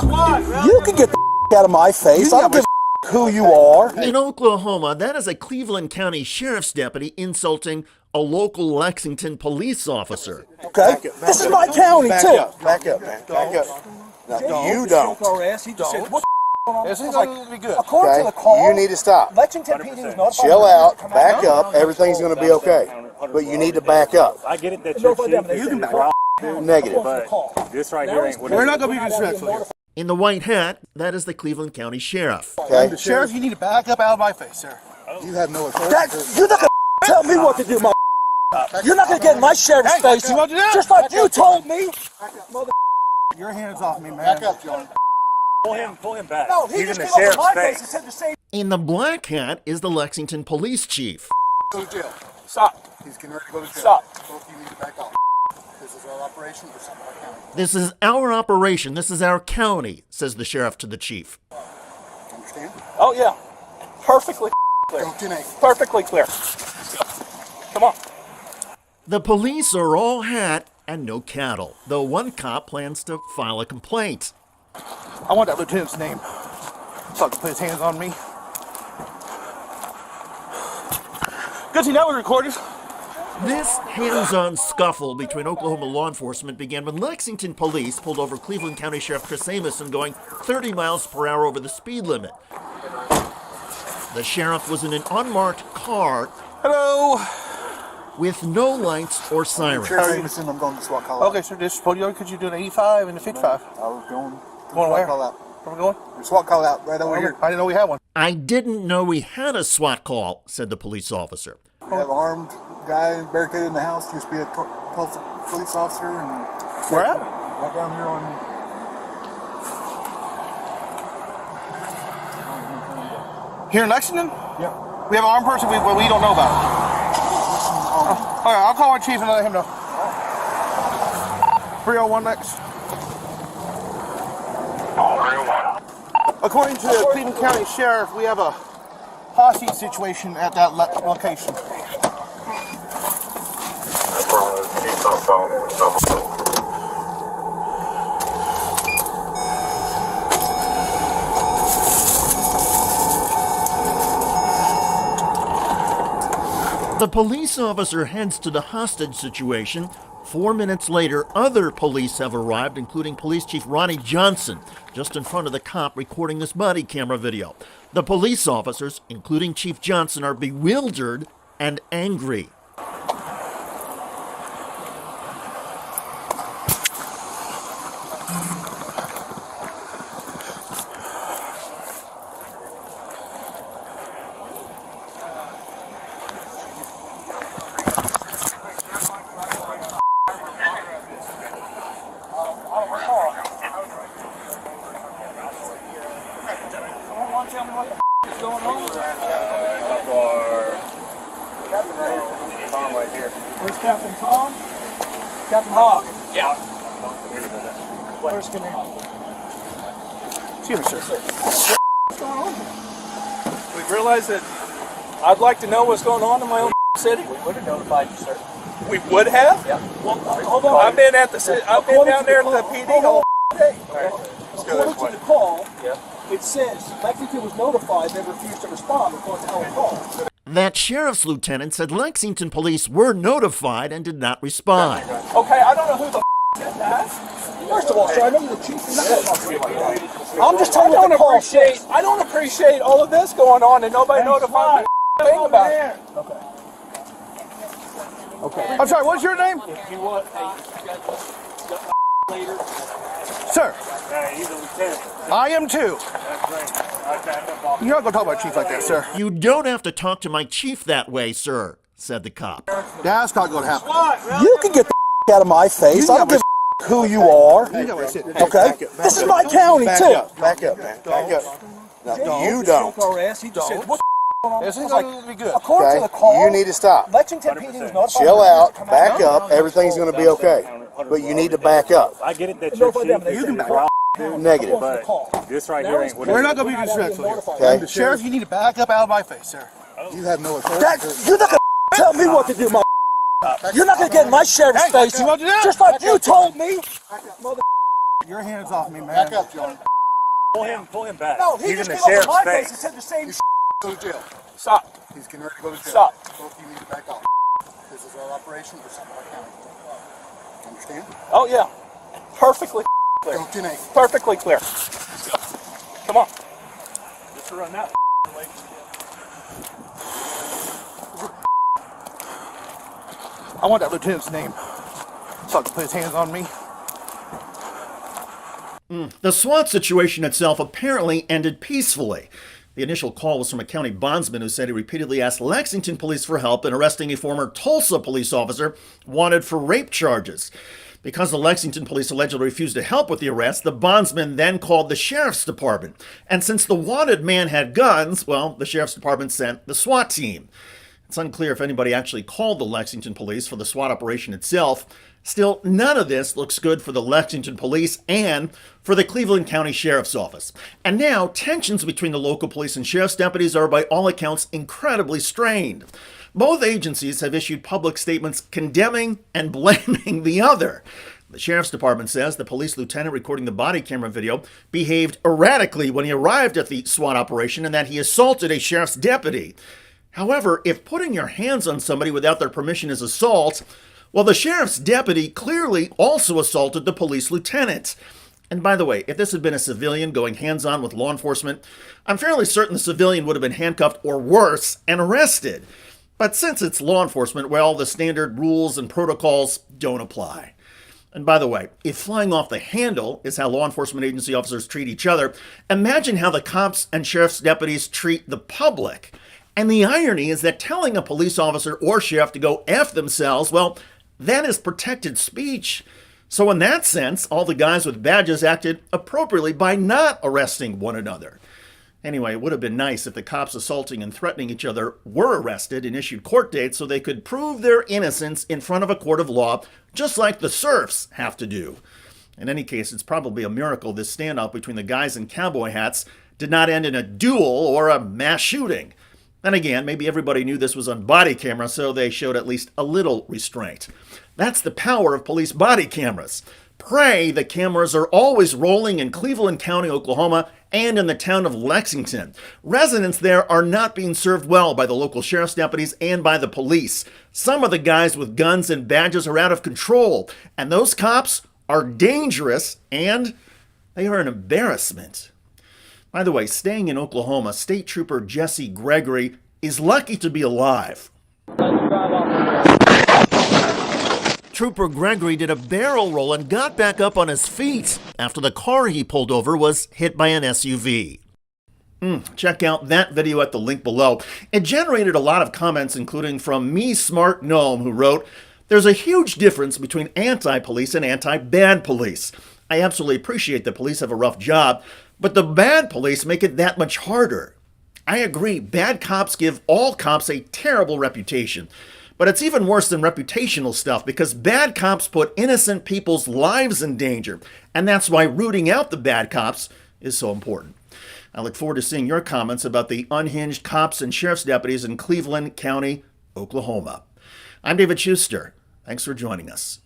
happen. You can get the out of my face. I don't give a who you are. In Oklahoma, that is a Cleveland County Sheriff's deputy insulting a local Lexington police officer. Okay? This is my county, Back too. up, back up, man. Back up. No, you don't. He just said, what's going on? This is going to be good. According to the call, You need to stop. Lexington PD was notified. Chill out, back up, everything's going to be okay. But you need to back up. I get it that you're chief. You can back up. Negative. But this right here ain't what We're not going to be disrespectful here. In the white hat, that is the Cleveland County Sheriff. Okay? Sheriff, you need to back up out of my face, sir. You have no authority. You're not going to tell me what to do, mother. You're not going to get in my sheriff's face. Just like you told me. Your hands off me, man. Back up, John. Pull him back. No, he He's just in the came over my sheriff's face and face. said the same. In the black hat is the Lexington police chief. Go to jail. Stop. He's getting ready to go to jail. Stop. Both of you need to back off. This is our operation. This is our county. This is our operation. This is our county, says the sheriff to the chief. Understand? Oh, yeah. Perfectly clear. Go 10-8. Perfectly clear. Come on. The police are all hat and no cattle, though one cop plans to file a complaint. I want that lieutenant's name so I can put his hands on me. Good thing that was recorded. This hands-on scuffle between Oklahoma law enforcement began when Lexington police pulled over Cleveland County Sheriff Chris Amison going 30 miles per hour over the speed limit. The sheriff was in an unmarked car Hello. with no lights or sirens. Amison, I'm going to SWAT call out. Okay, sir, this could you do an 85 and a 55? I was going. Going where? Call out. Where we going? SWAT call out right over here. I didn't know we had one. I didn't know we had a SWAT call, said the police officer. We have an armed guy barricaded in the house. Used to be a police officer. And Where at? right down here on. Here in Lexington? Yeah. We have an armed person we don't know about. All right, I'll call our chief and let him know. 301 next. According to the Cleveland County Sheriff, we have a hostage situation at that location. The police officer heads to the hostage situation. 4 minutes later, other police have arrived, including Police Chief Ronnie Johnson, just in front of the cop recording this body camera video. The police officers, including Chief Johnson, are bewildered and angry. Tell me what the is going on. Tom right here. Where's Captain Tom? Captain Hawk. Yeah. Where's Command? Excuse me, sir. What's going on here? We realized that I'd like to know what's going on in my own city. We would have notified you, sir. We would have? Yeah. Well, hold on. I've been at the city. I've been down there at the PD all day. According to the call, it says Lexington was notified. They refused to respond according to our call. That sheriff's lieutenant said Lexington police were notified and did not respond. Okay, I don't know who the said that. First of all, sir, I know you're the chief. You're not going to talk to me like that. I'm just telling you what the call says. I don't appreciate all of this going on and nobody notified me thing about it. Okay. Okay. I'm sorry, what's your name? If you want, later. Sir, He's a lieutenant. I am too. That's right. I back up off. You're not going to talk about chief like that, sir. You don't have to talk to my chief that way, sir, said the cop. That's not going to happen. You can get the out of my face. I don't give a who you are. You know what I said. Okay? This is my county, Back too. up, back up, man. Back up. No, you don't. He just said, what's This is going to be good. according to the call, You need to stop. Lexington PD was notified. Chill out, back up, everything's going to be okay. But you need to back up. I get it that you're chief. You can back up. Negative. But this right here ain't what We're it not is. going to be disrespectful here. Okay. Sheriff, you need to back up out of my face, sir. You have no authority. You're not going to tell me what to do, mother. You're not going to get in my sheriff's face. you want to do that? Just like you told me. Mother. Your hands off me, man. Back up, John. Pull him back. No, he He's just in the came up to my sheriff's face and said the same. Go to jail. Stop. He's getting ready to go to jail. Stop. Both of you need to back off. This is our operation. We're Supply County. Understand? Oh yeah, perfectly clear. Go 10-8. Perfectly clear. Let's go. Come on. Just to run that way. I want that lieutenant's name so I can put his hands on me. The SWAT situation itself apparently ended peacefully. The initial call was from a county bondsman who said he repeatedly asked Lexington police for help in arresting a former Tulsa police officer wanted for rape charges. Because the Lexington police allegedly refused to help with the arrest, the bondsman then called the sheriff's department. And since the wanted man had guns, well, the sheriff's department sent the SWAT team. It's unclear if anybody actually called the Lexington police for the SWAT operation itself. Still, none of this looks good for the Lexington police and for the Cleveland County Sheriff's Office. And now, tensions between the local police and sheriff's deputies are, by all accounts, incredibly strained. Both agencies have issued public statements condemning and blaming the other. The sheriff's department says the police lieutenant recording the body camera video behaved erratically when he arrived at the SWAT operation and that he assaulted a sheriff's deputy. However, if putting your hands on somebody without their permission is assault, well, the sheriff's deputy clearly also assaulted the police lieutenant. And by the way, if this had been a civilian going hands-on with law enforcement, I'm fairly certain the civilian would have been handcuffed or worse and arrested. But since it's law enforcement, well, the standard rules and protocols don't apply. And by the way, if flying off the handle is how law enforcement agency officers treat each other, imagine how the cops and sheriff's deputies treat the public. And the irony is that telling a police officer or sheriff to go F themselves, well, that is protected speech. So in that sense, all the guys with badges acted appropriately by not arresting one another. Anyway, it would have been nice if the cops assaulting and threatening each other were arrested and issued court dates so they could prove their innocence in front of a court of law, just like the serfs have to do. In any case, it's probably a miracle this standoff between the guys in cowboy hats did not end in a duel or a mass shooting. Then again, maybe everybody knew this was on body camera, so they showed at least a little restraint. That's the power of police body cameras. Pray the cameras are always rolling in Cleveland County, Oklahoma, and in the town of Lexington. Residents there are not being served well by the local sheriff's deputies and by the police. Some of the guys with guns and badges are out of control, and those cops are dangerous, and they are an embarrassment. By the way, staying in Oklahoma, State Trooper Jesse Gregory is lucky to be alive. Trooper Gregory did a barrel roll and got back up on his feet after the car he pulled over was hit by an SUV. Check out that video at the link below. It generated a lot of comments, including from Me Smart Gnome, who wrote, "There's a huge difference between anti-police and anti-bad police. I absolutely appreciate that police have a rough job, but the bad police make it that much harder. I agree, bad cops give all cops a terrible reputation. But it's even worse than reputational stuff because bad cops put innocent people's lives in danger. And that's why rooting out the bad cops is so important." I look forward to seeing your comments about the unhinged cops and sheriff's deputies in Cleveland County, Oklahoma. I'm David Schuster. Thanks for joining us.